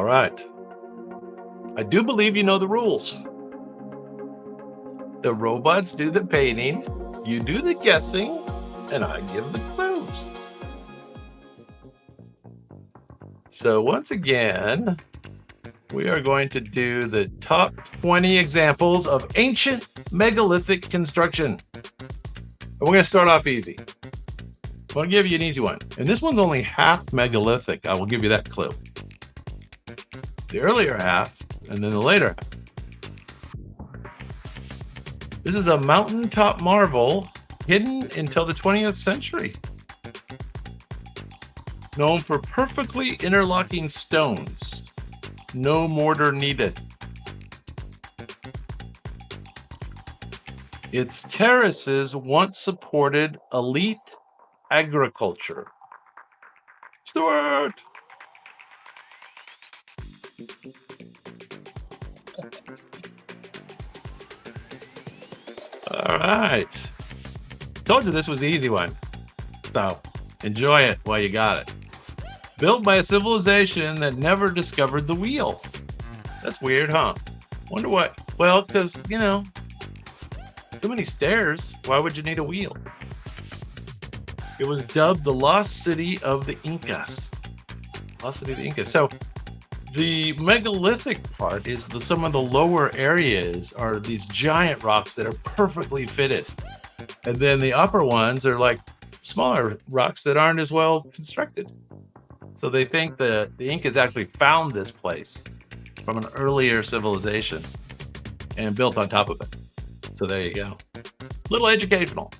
right. I do believe you know the rules. The robots do the painting, you do the guessing, and I give the clues. So once again, we are going to do the top 20 examples of ancient megalithic construction. And we're going to start off easy. I'm going to give you an easy one. And this one's only half megalithic. I will give you that clue. The earlier half, and then the later half. This is a mountaintop marvel hidden until the 20th century. Known for perfectly interlocking stones. No mortar needed. Its terraces once supported elite agriculture. Stuart! All right. Told you this was an easy one. So enjoy it while you got it. Built by a civilization that never discovered the wheel. That's weird, huh? Wonder what? Well, because, too many stairs. Why would you need a wheel? It was dubbed the Lost City of the Incas. Lost City of the Incas. So the megalithic part is some of the lower areas are these giant rocks that are perfectly fitted. And then the upper ones are like smaller rocks that aren't as well constructed. So they think the Incas actually found this place from an earlier civilization and built on top of it. So there you go. Little educational.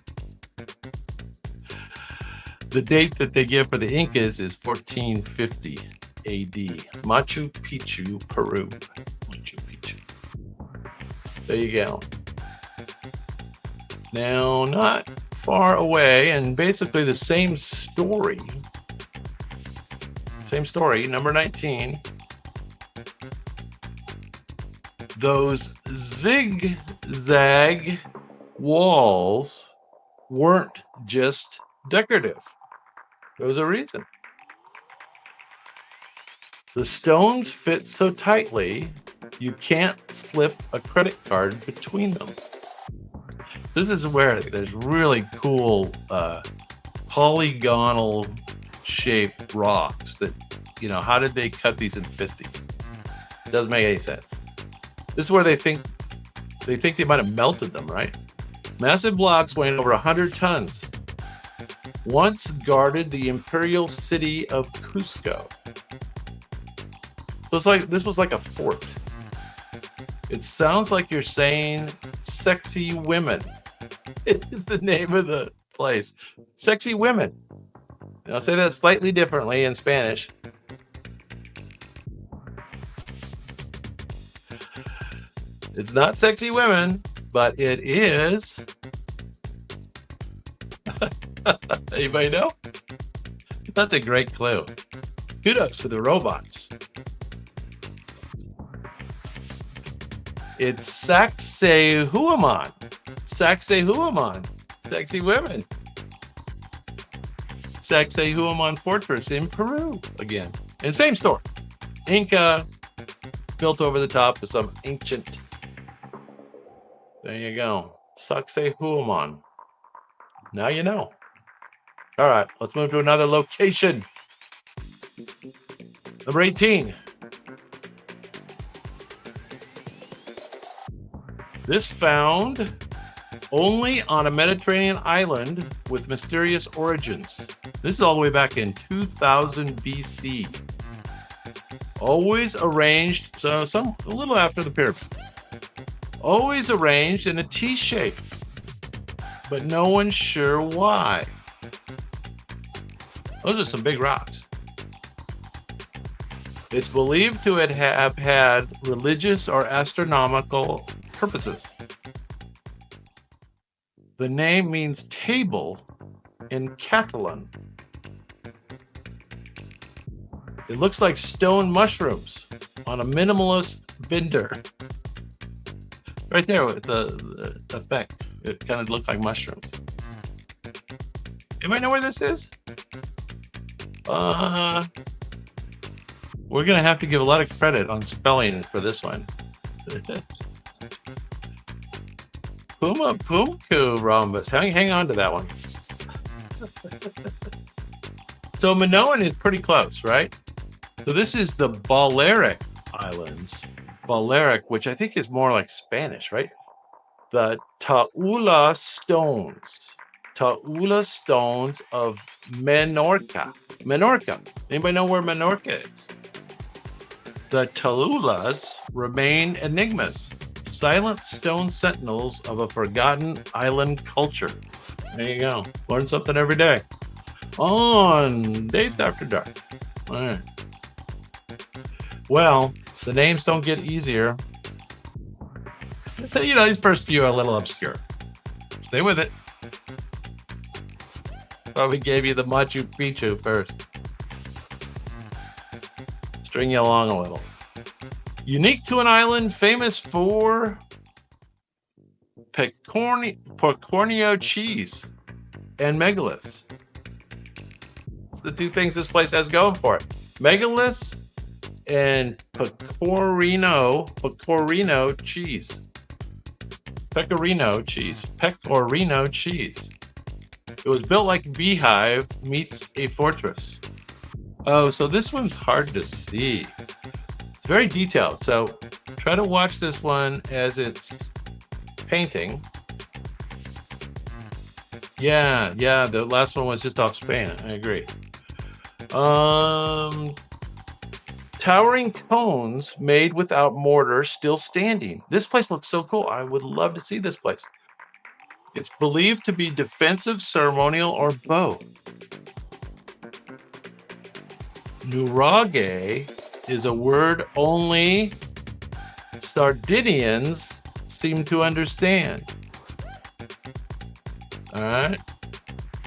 The date that they give for the Incas is 1450 AD. Machu Picchu, Peru. Machu Picchu. There you go. Now, not far away, and basically the same story. Same story, number 19. Those zigzag walls weren't just decorative. There was a reason. The stones fit so tightly, you can't slip a credit card between them. This is where there's really cool polygonal shaped rocks that, how did they cut these in 50s? It doesn't make any sense. This is where they think they might have melted them, right? Massive blocks weighing over 100 tons. Once guarded the imperial city of Cusco. So this was like a fort. It sounds like you're saying sexy women. It is the name of the place. Sexy women. And I'll say that slightly differently in Spanish. It's not sexy women, but it is. Anybody know? That's a great clue. Kudos to the robots. It's Sacsayhuaman. Sacsayhuaman. Sexy women. Sacsayhuaman Fortress in Peru again. And same story. Inca built over the top of some ancient. There you go. Sacsayhuaman. Now you know. All right, let's move to another location. Number 18. This found only on a Mediterranean island with mysterious origins. This is all the way back in 2000 BC. Always arranged, a little after the pyramid. Always arranged in a T shape, but no one's sure why. Those are some big rocks. It's believed to have had religious or astronomical purposes. The name means table in Catalan. It looks like stone mushrooms on a minimalist binder. Right there with the effect. It kind of looked like mushrooms. Anybody know where this is? Where We're going to have to give a lot of credit on spelling for this one. Puma Pumku rhombus. Hang on to that one. So Minoan is pretty close, right? So this is the Balearic Islands. Balearic, which I think is more like Spanish, right? The Taula Stones. Taula Stones of Menorca. Menorca. Anybody know where Menorca is? The Taulas remain enigmas, silent stone sentinels of a forgotten island culture. There you go. Learn something every day. On Days After Dark. All right. Well, the names don't get easier. You know, these first few are a little obscure. Stay with it. Probably gave you the Machu Picchu first. String you along a little. Unique to an island famous for Pecornio cheese and megaliths. The two things this place has going for it. Megaliths and pecorino cheese. Pecorino cheese. It was built like a beehive meets a fortress. Oh, so this one's hard to see. It's very detailed. So try to watch this one as it's painting. Yeah, the last one was just off Spain. I agree. Towering cones made without mortar still standing. This place looks so cool. I would love to see this place. It's believed to be defensive, ceremonial, or both. Nurage is a word only Sardinians seem to understand. All right.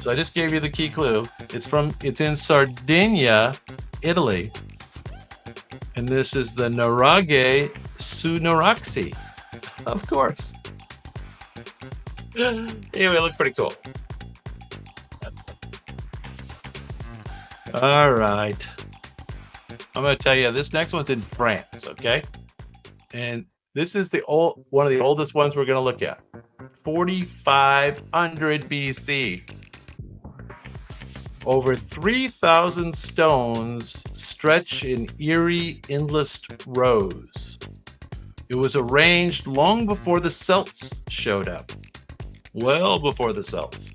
So I just gave you the key clue. It's in Sardinia, Italy. And this is the Nurage Sunuraxi. Of course. Anyway, it looked pretty cool. All right. I'm going to tell you, this next one's in France, okay? And this is one of the oldest ones we're going to look at. 4,500 BC. Over 3,000 stones stretch in eerie, endless rows. It was arranged long before the Celts showed up. Well before the Celts.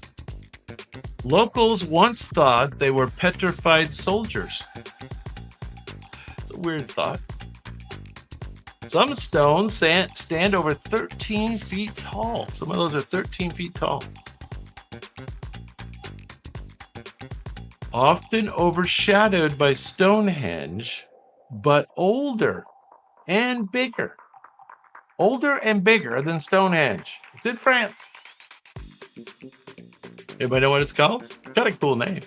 Locals once thought they were petrified soldiers. It's a weird thought. Some stones stand over 13 feet tall. Some of those are 13 feet tall. Often overshadowed by Stonehenge, but older and bigger. Older and bigger than Stonehenge. It's in France. Anybody know what it's called? It's got a cool name.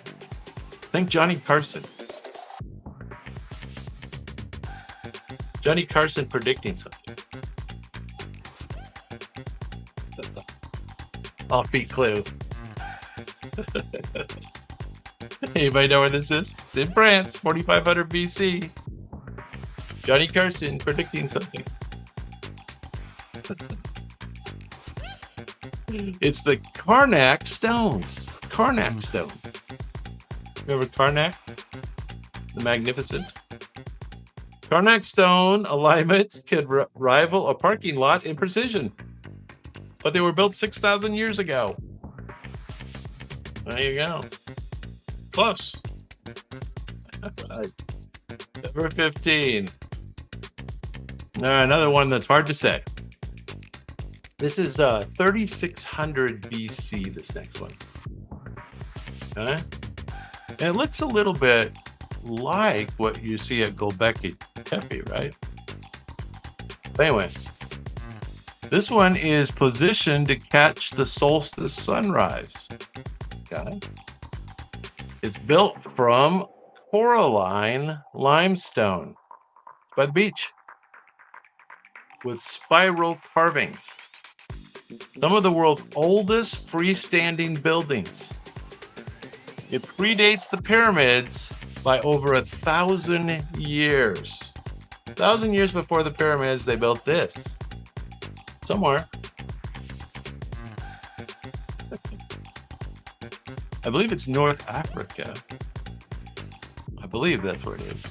Think Johnny Carson. Johnny Carson predicting something. Offbeat clue. Anybody know where this is? It's in France, 4,500 BC. Johnny Carson predicting something. It's the Karnak stones. Karnak stone. Remember Karnak? The Magnificent? Karnak stone alignments could rival a parking lot in precision. But they were built 6,000 years ago. There you go. Close. Right. Number 15. All right, another one that's hard to say. This is 3,600 BC, this next one. Okay? And it looks a little bit like what you see at Göbekli Tepe, right? But anyway, this one is positioned to catch the solstice sunrise. Okay? It's built from coralline limestone by the beach with spiral carvings. Some of the world's oldest freestanding buildings. It predates the pyramids by over 1,000 years. 1,000 years before the pyramids, they built this. Somewhere. I believe it's North Africa. I believe that's where it is.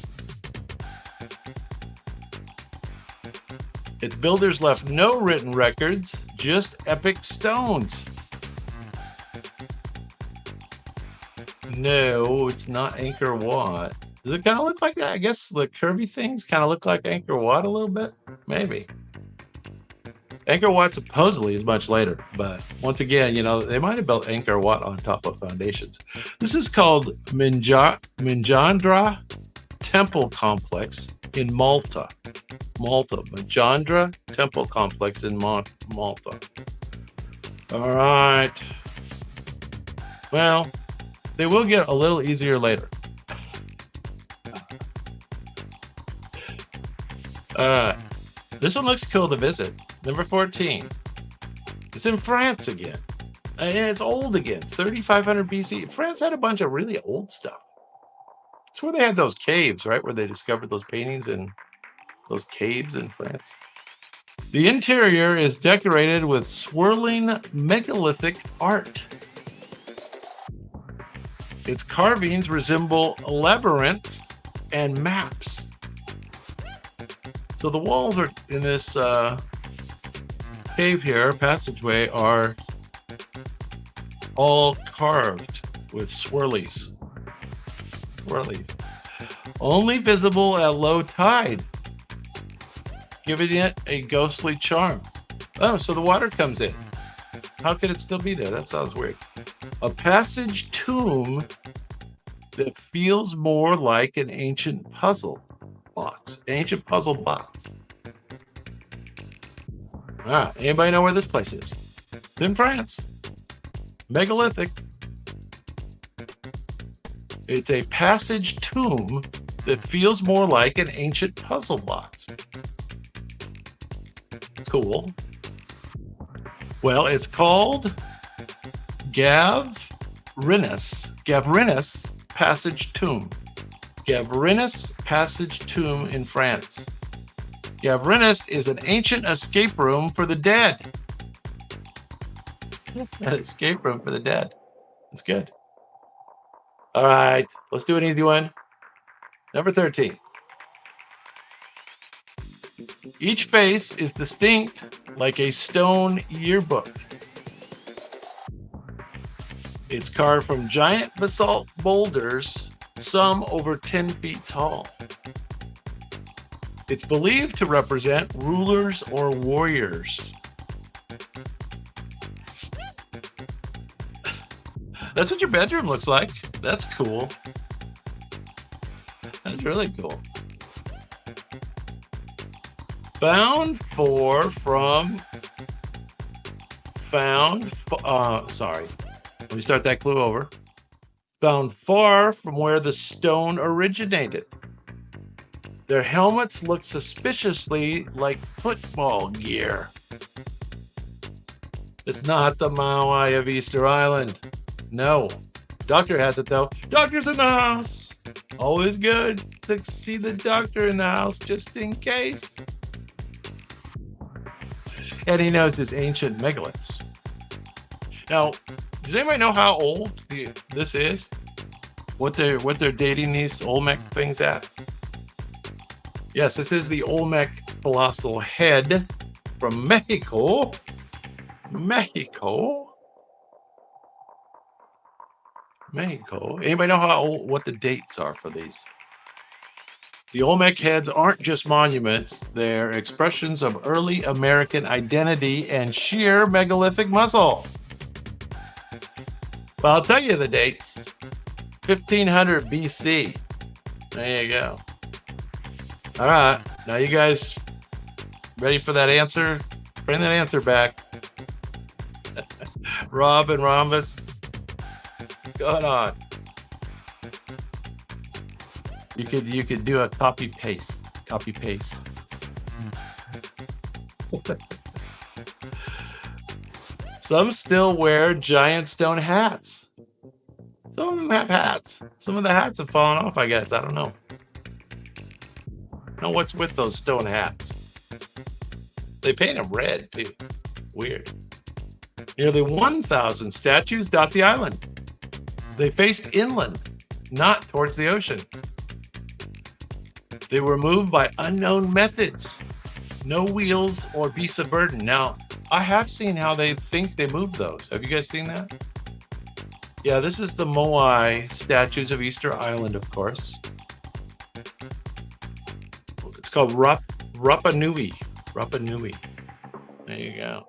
Its builders left no written records, just epic stones. No, it's not Angkor Wat. Does it kind of look like that? I guess the curvy things kind of look like Angkor Wat a little bit. Maybe. Angkor Wat supposedly is much later, but once again, you know, they might have built Angkor Wat on top of foundations. This is called Minjandra Temple Complex in Malta. Minjandra Temple Complex in Malta. All right. Well, they will get a little easier later. This one looks cool to visit. Number 14. It's in France again. And it's old again. 3,500 BC. France had a bunch of really old stuff. It's where they had those caves, right? Where they discovered those paintings in those caves in France. The interior is decorated with swirling megalithic art. Its carvings resemble labyrinths and maps. So the walls are in this cave here, passageway, are all carved with swirlies. Only visible at low tide, giving it a ghostly charm. Oh, so the water comes in. How could it still be there? That sounds weird. A passage tomb that feels more like an ancient puzzle box. Anybody know where this place is? It's in France. Megalithic. It's a passage tomb that feels more like an ancient puzzle box. Cool. Well, it's called Gavrinus Passage Tomb. Gavrinus Passage Tomb in France. Gavrinus is an ancient escape room for the dead. An escape room for the dead. That's good. All right, let's do an easy one. Number 13. Each face is distinct like a stone yearbook. It's carved from giant basalt boulders, some over 10 feet tall. It's believed to represent rulers or warriors. That's what your bedroom looks like. That's cool. That's really cool. Found Let me start that clue over. Found far from where the stone originated. Their helmets look suspiciously like football gear. It's not the Maui of Easter Island. No. Doctor has it though. Doctor's in the house. Always good to see the doctor in the house just in case. And he knows his ancient megaliths. Now, does anybody know how old this is? What they're dating these Olmec things at? Yes, this is the Olmec colossal head from Mexico. Mexico. Anybody know what the dates are for these? The Olmec heads aren't just monuments. They're expressions of early American identity and sheer megalithic muscle. Well, I'll tell you the dates. 1500 BC. There you go. All right. Now you guys ready for that answer? Bring that answer back. Rob and Rhombus. What's going on? You could do a copy paste. Some still wear giant stone hats. Some of them have hats. Some of the hats have fallen off, I guess. I don't know. Know what's with those stone hats? They paint them red, too. Weird. Nearly 1,000 statues dot the island. They faced inland, not towards the ocean. They were moved by unknown methods. No wheels or beasts of burden. Now, I have seen how they think they moved those. Have you guys seen that? Yeah, this is the Moai statues of Easter Island, of course. It's called Rapa Nui. Rapa Nui. There you go.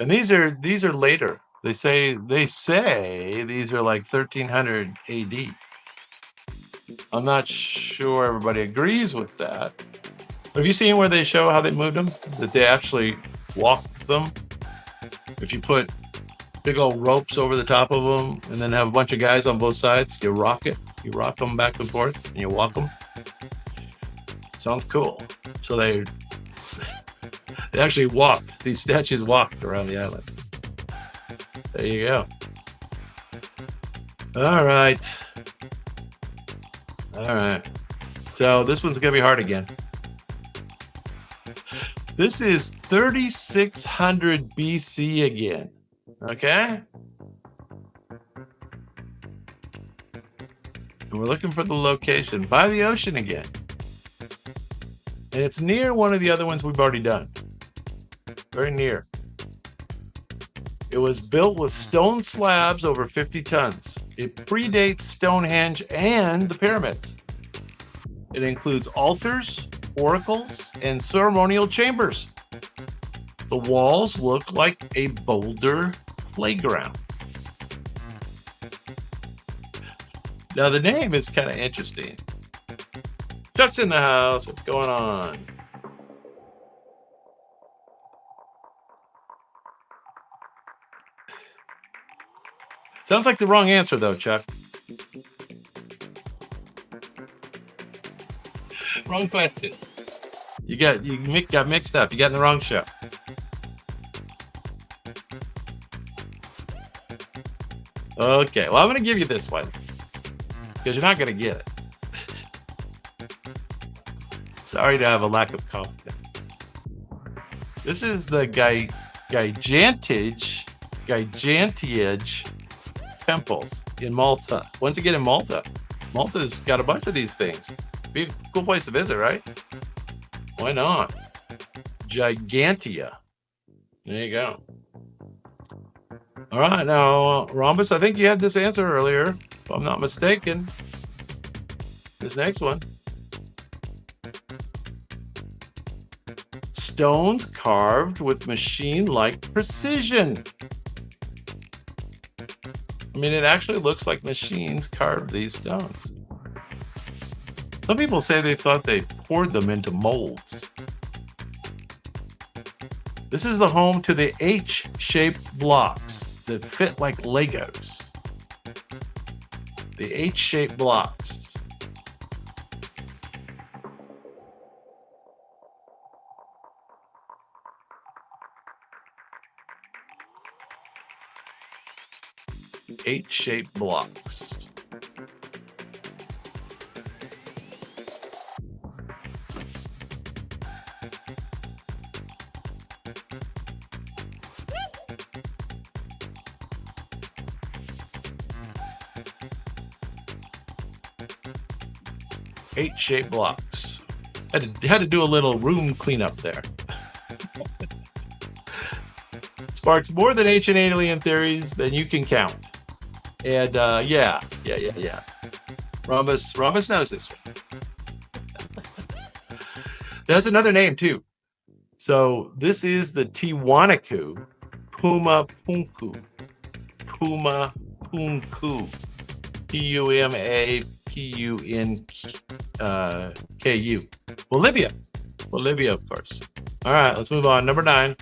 And these are later. They say these are like 1300 AD. I'm not sure everybody agrees with that. Have you seen where they show how they moved them? That they actually walked them? If you put big old ropes over the top of them and then have a bunch of guys on both sides, you rock it. You rock them back and forth and you walk them. Sounds cool. So they actually walked. These statues walked around the island. There you go. All right. So this one's going to be hard again. This is 3600 BC again. Okay? And we're looking for the location by the ocean again. And it's near one of the other ones we've already done. Very near. It was built with stone slabs over 50 tons. It predates Stonehenge and the pyramids. It includes altars, oracles, and ceremonial chambers. The walls look like a boulder playground. Now the name is kind of interesting. Chuck's in the house. What's going on? Sounds like the wrong answer, though, Chuck. Wrong question. You got mixed up. You got in the wrong show. Okay, well, I'm going to give you this one because you're not going to get it. Sorry to have a lack of confidence. This is the gigantage temples in Malta. Once again, in Malta's got a bunch of these things. Be a cool place to visit, right? Why not? Gigantia. There you go. All right, now, Rhombus, I think you had this answer earlier, if I'm not mistaken. This next one. Stones carved with machine-like precision. I mean, it actually looks like machines carved these stones. Some people say they thought they poured them into molds. This is the home to the H-shaped blocks that fit like Legos. The H-shaped blocks. H-shaped blocks. H-shaped blocks. Had to do a little room cleanup there. Sparks more than ancient alien theories than you can count. And yeah. Rhombus knows this one. There's another name too. So this is the Tiwanaku Puma Punku. Puma Punku. Pumapunku. Bolivia, of course. All right, let's move on. Number nine.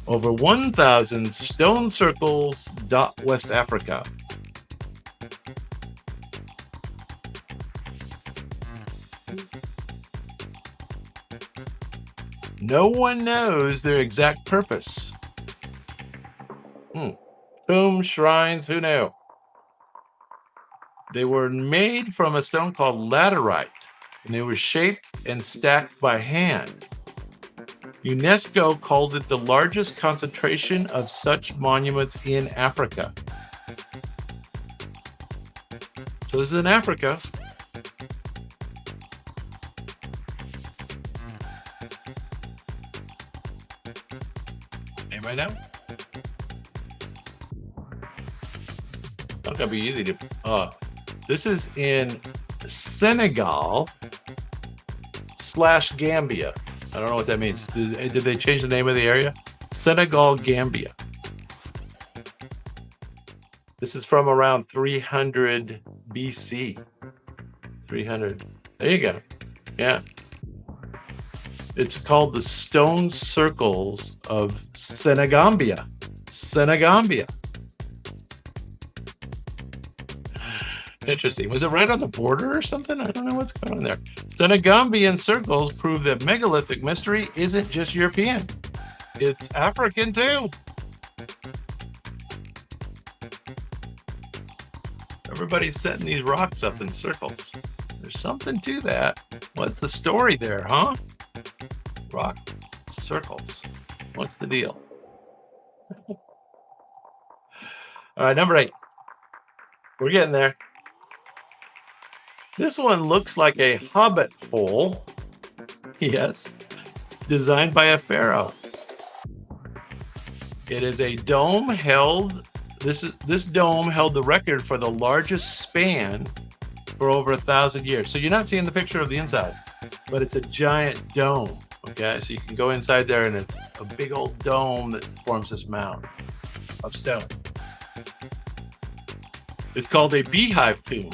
Over 1,000 stone circles dot West Africa. No one knows their exact purpose. Tombs, shrines, who knew? They were made from a stone called laterite, and they were shaped and stacked by hand. UNESCO called it the largest concentration of such monuments in Africa. So this is in Africa. Anybody know? Not gonna be easy to. This is in Senegal / Gambia. I don't know what that means. Did they change the name of the area? Senegal, Gambia. This is from around 300 BC. 300. There you go. Yeah. It's called the Stone Circles of Senegambia. Senegambia. Interesting. Was it right on the border or something? I don't know what's going on there. Senegambian circles prove that megalithic mystery isn't just European. It's African too. Everybody's setting these rocks up in circles. There's something to that. What's the story there, huh? Rock circles. What's the deal? All right, number 8. We're getting there. This one looks like a hobbit hole. Yes. Designed by a pharaoh. It is a dome held. This dome held the record for the largest span for over 1,000 years. So you're not seeing the picture of the inside, but it's a giant dome. Okay, so you can go inside there, and it's a big old dome that forms this mound of stone. It's called a beehive tomb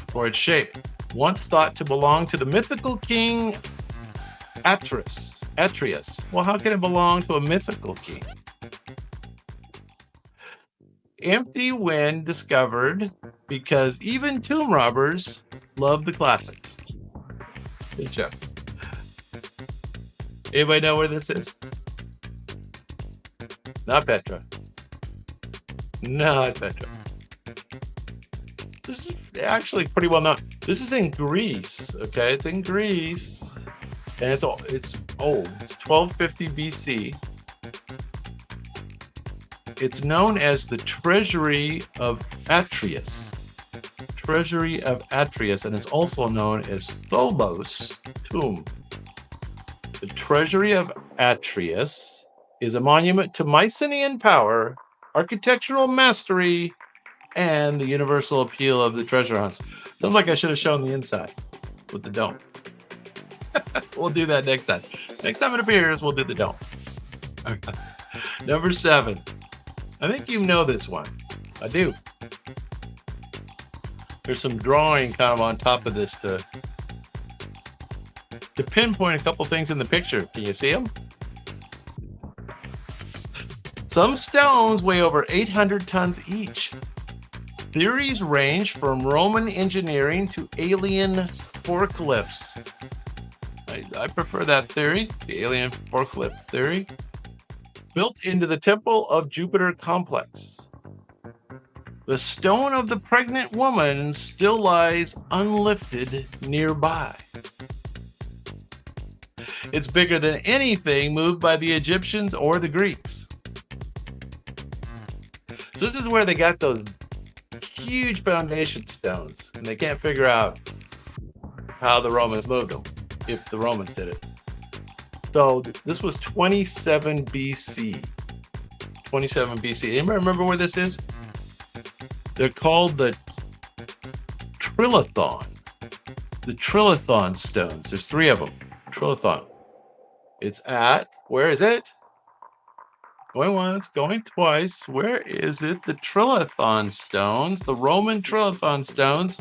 for its shape. Once thought to belong to the mythical king Atreus. Well, how can it belong to a mythical king? Empty when discovered, because even tomb robbers love the classics. Good job. Anybody know where this is? Not Petra. Not Petra. This is actually pretty well known. This is in Greece, okay? It's in Greece, and it's old. It's 1250 BC. It's known as the Treasury of Atreus. Treasury of Atreus, and it's also known as Phobos' tomb. The Treasury of Atreus is a monument to Mycenaean power, architectural mastery, and the universal appeal of the treasure hunts. Sounds like I should have shown the inside with the dome. We'll do that next time. Next time it appears, we'll do the dome. Okay. Number 7. I think you know this one. I do. There's some drawing kind of on top of this to pinpoint a couple things in the picture. Can you see them? Some stones weigh over 800 tons each. Theories range from Roman engineering to alien forklifts. I prefer that theory, the alien forklift theory. Built into the Temple of Jupiter complex. The stone of the pregnant woman still lies unlifted nearby. It's bigger than anything moved by the Egyptians or the Greeks. So this is where they got those huge foundation stones, and they can't figure out how the Romans moved them, if the Romans did it. So this was 27 BC. 27 BC. Anybody remember where this is? They're called the Trilithon. The Trilithon stones. There's 3 of them. Trilithon. It's at, where is it? Going once, going twice. Where is it? The Trilithon stones, the Roman Trilithon stones,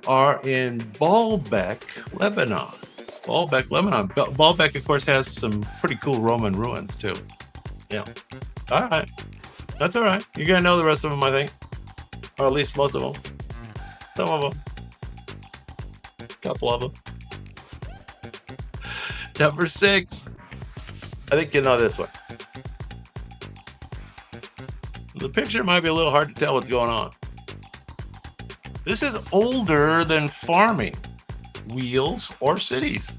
are in Baalbek, Lebanon. Baalbek, Lebanon. Baalbek, of course, has some pretty cool Roman ruins, too. Yeah. All right. That's all right. You're going to know the rest of them, I think. Or at least most of them. Some of them. A couple of them. Number 6. I think you know this one. The picture might be a little hard to tell what's going on. This is older than farming, wheels, or cities.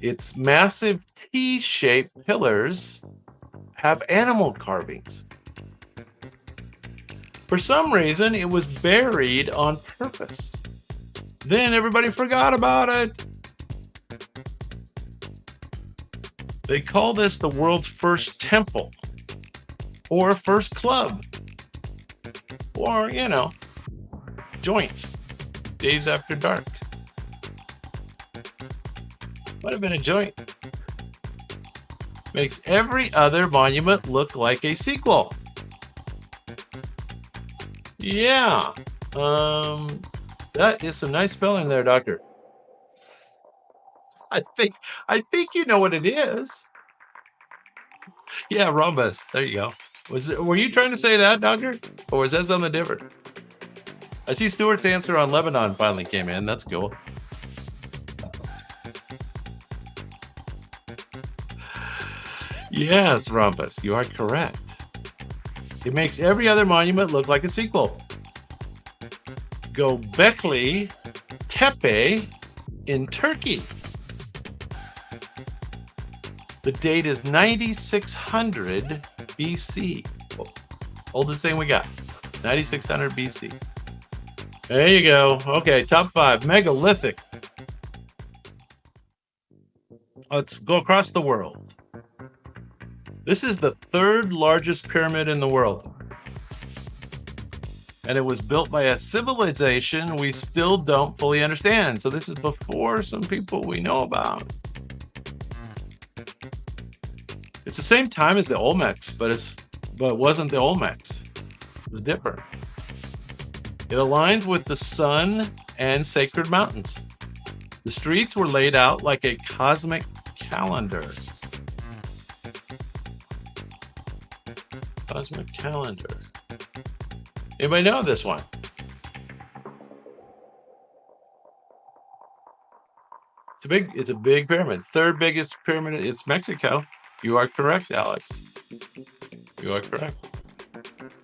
Its massive T-shaped pillars have animal carvings. For some reason, it was buried on purpose. Then everybody forgot about it. They call this the world's first temple, or first club, or, joint, days after dark. Might have been a joint. Makes every other monument look like a sequel. Yeah. That is some nice spelling there, Doctor. I think you know what it is. Yeah, rhombus. There you go. Were you trying to say that, Doctor? Or was that something different? I see Stuart's answer on Lebanon finally came in. That's cool. Yes, rhombus. You are correct. It makes every other monument look like a sequel. Göbekli Tepe in Turkey. The date is 9600 BC. Oldest thing we got. 9600 BC. There you go. Okay, top 5. Megalithic. Let's go across the world. This is the 3rd largest pyramid in the world. And it was built by a civilization we still don't fully understand. So this is before some people we know about. It's the same time as the Olmecs, but it wasn't the Olmecs. It was different. It aligns with the sun and sacred mountains. The streets were laid out like a cosmic calendar. Cosmic calendar. Anybody know this one? It's a big pyramid. 3rd biggest pyramid. It's Mexico. You are correct, Alex. You are correct.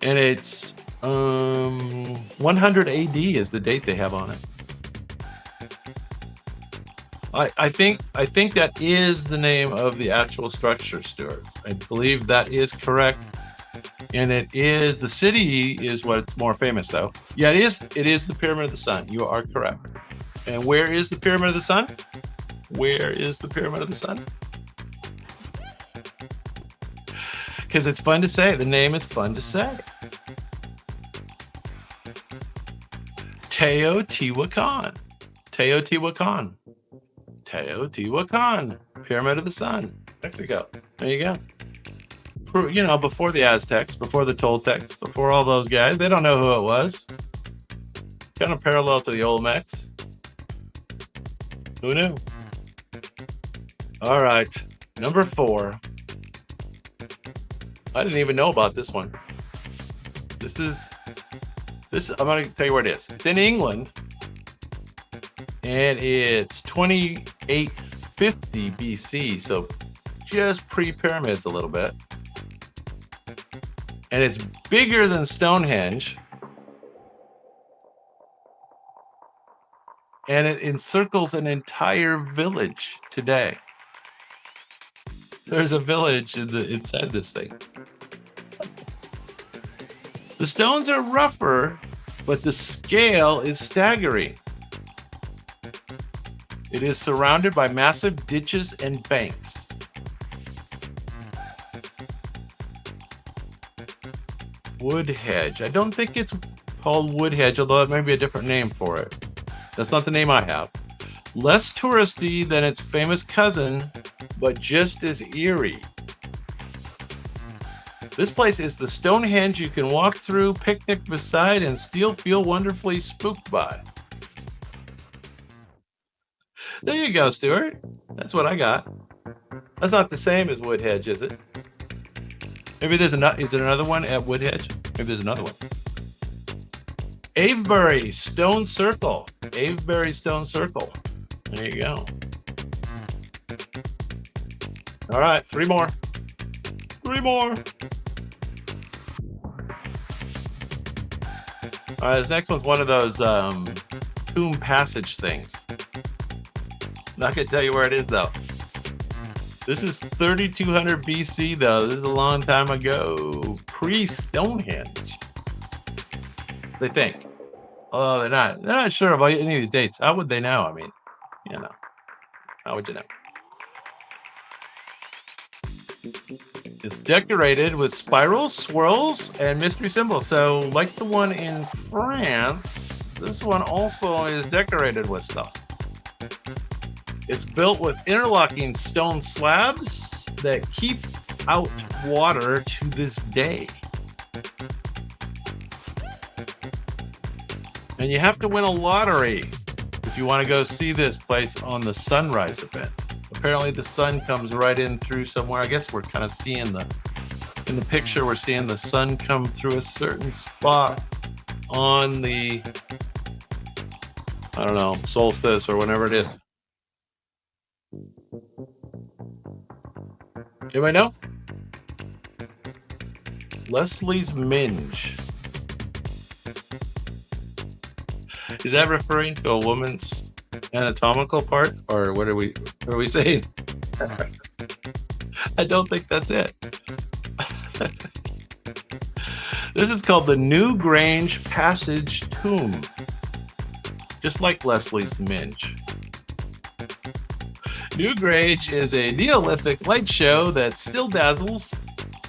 And it's 100 AD is the date they have on it. I think that is the name of the actual structure, Stuart. I believe that is correct. And the city is what's more famous, though. Yeah, it is the Pyramid of the Sun. You are correct. And where is the Pyramid of the Sun? Where is the Pyramid of the Sun? Because it's fun to say. The name is fun to say. Teotihuacan. Teotihuacan. Teotihuacan. Pyramid of the Sun. Mexico. There you go. Before the Aztecs, before the Toltecs, before all those guys. They don't know who it was. Kind of parallel to the Olmecs. Who knew? All right. Number 4. I didn't even know about this one. I'm going to tell you where it is. It's in England. And it's 2850 BC. So just pre-pyramids a little bit. And it's bigger than Stonehenge. And it encircles an entire village today. There's a village inside this thing. The stones are rougher, but the scale is staggering. It is surrounded by massive ditches and banks. Wood hedge. I don't think it's called wood hedge, although it may be a different name for it. That's not the name I have. Less touristy than its famous cousin, but just as eerie. This place is the Stonehenge you can walk through, picnic beside, and still feel wonderfully spooked by. There you go, Stuart. That's what I got. That's not the same as Woodhedge, is it? Maybe is it another one at Woodhedge? Maybe there's another one. Avebury Stone Circle. Avebury Stone Circle. There you go. All right, 3 more. 3 more. All right, this next one's one of those tomb passage things. Not gonna tell you where it is though. This is 3200 BC though. This is a long time ago, pre-Stonehenge. They think. Oh, they're not. They're not sure about any of these dates. How would they know? I mean, you know, how would you know? It's decorated with spirals, swirls, and mystery symbols. So, like the one in France, this one also is decorated with stuff. It's built with interlocking stone slabs that keep out water to this day. And you have to win a lottery if you want to go see this place on the sunrise event. Apparently the sun comes right in through somewhere. I guess we're kind of seeing in the picture, we're seeing the sun come through a certain spot on the, I don't know, solstice or whenever it is. Anybody know? Leslie's Minge. Is that referring to a woman's anatomical part, or what are we saying? I don't think that's it. This is called the New Grange Passage Tomb, just like Leslie's Minge. New Grange is a Neolithic light show that still dazzles,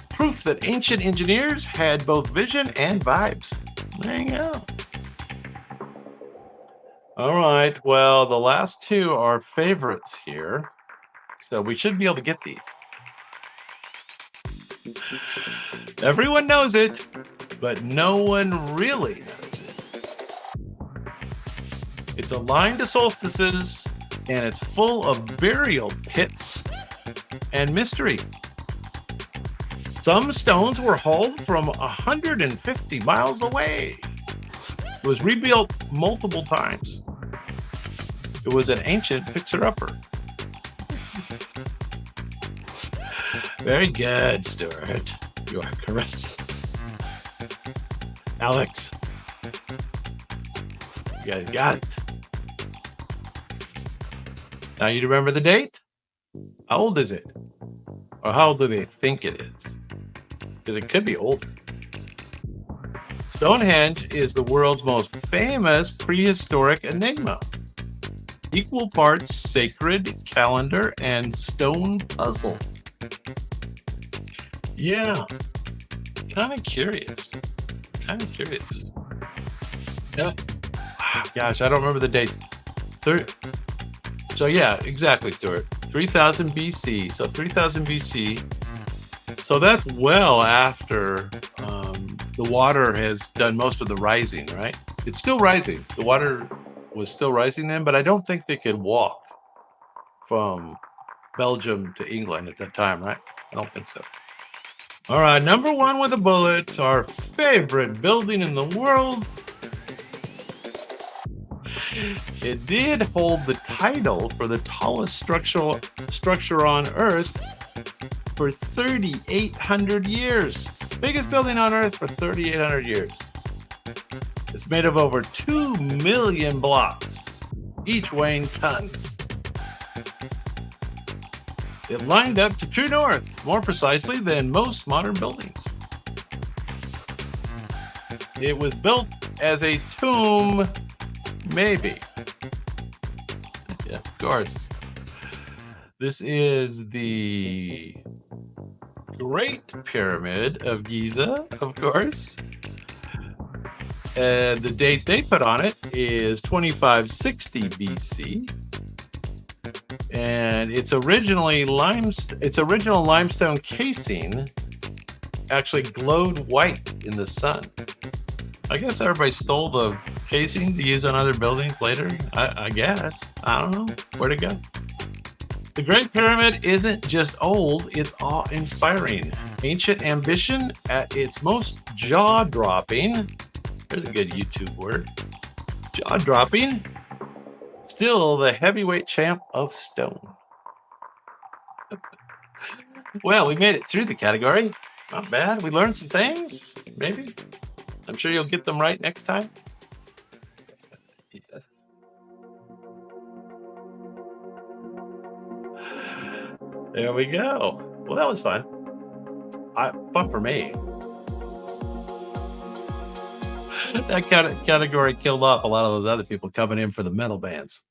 proof that ancient engineers had both vision and vibes. There you go. All right, well, the last two are favorites here, so we should be able to get these. Everyone knows it, but no one really knows it. It's aligned to solstices, and it's full of burial pits and mystery. Some stones were hauled from 150 miles away. It was rebuilt multiple times. It was an ancient fixer-upper. Very good, Stuart. You are correct. Alex, you guys got it. Now you remember the date? How old is it? Or how old do they think it is? Because it could be older. Stonehenge is the world's most famous prehistoric enigma. Equal parts sacred, calendar, and stone puzzle. Yeah. Kind of curious. Yeah. Gosh, I don't remember the dates. So yeah, exactly, Stuart. 3000 BC. So 3000 BC. So that's well after the water has done most of the rising, right? It's still rising. The water was still rising then, but I don't think they could walk from Belgium to England at that time, right? I don't think so. All right, number one with a bullet, our favorite building in the world. It did hold the title for the tallest structure on Earth for 3,800 years. Biggest building on Earth for 3,800 years. It's made of over 2 million blocks, each weighing tons. It lined up to true north, more precisely than most modern buildings. It was built as a tomb, maybe. Yeah, of course. This is the Great Pyramid of Giza, of course. The date they put on it is 2560 BC. And its original limestone casing actually glowed white in the sun. I guess everybody stole the casing to use on other buildings later. I guess. I don't know. Where'd it go? The Great Pyramid isn't just old, it's awe-inspiring. Ancient ambition at its most jaw-dropping. There's a good YouTube word. Jaw-dropping. Still the heavyweight champ of stone. Well, we made it through the category. Not bad. We learned some things. Maybe. I'm sure you'll get them right next time. Yes. There we go. Well, that was fun. Fun for me. That category killed off a lot of those other people coming in for the metal bands.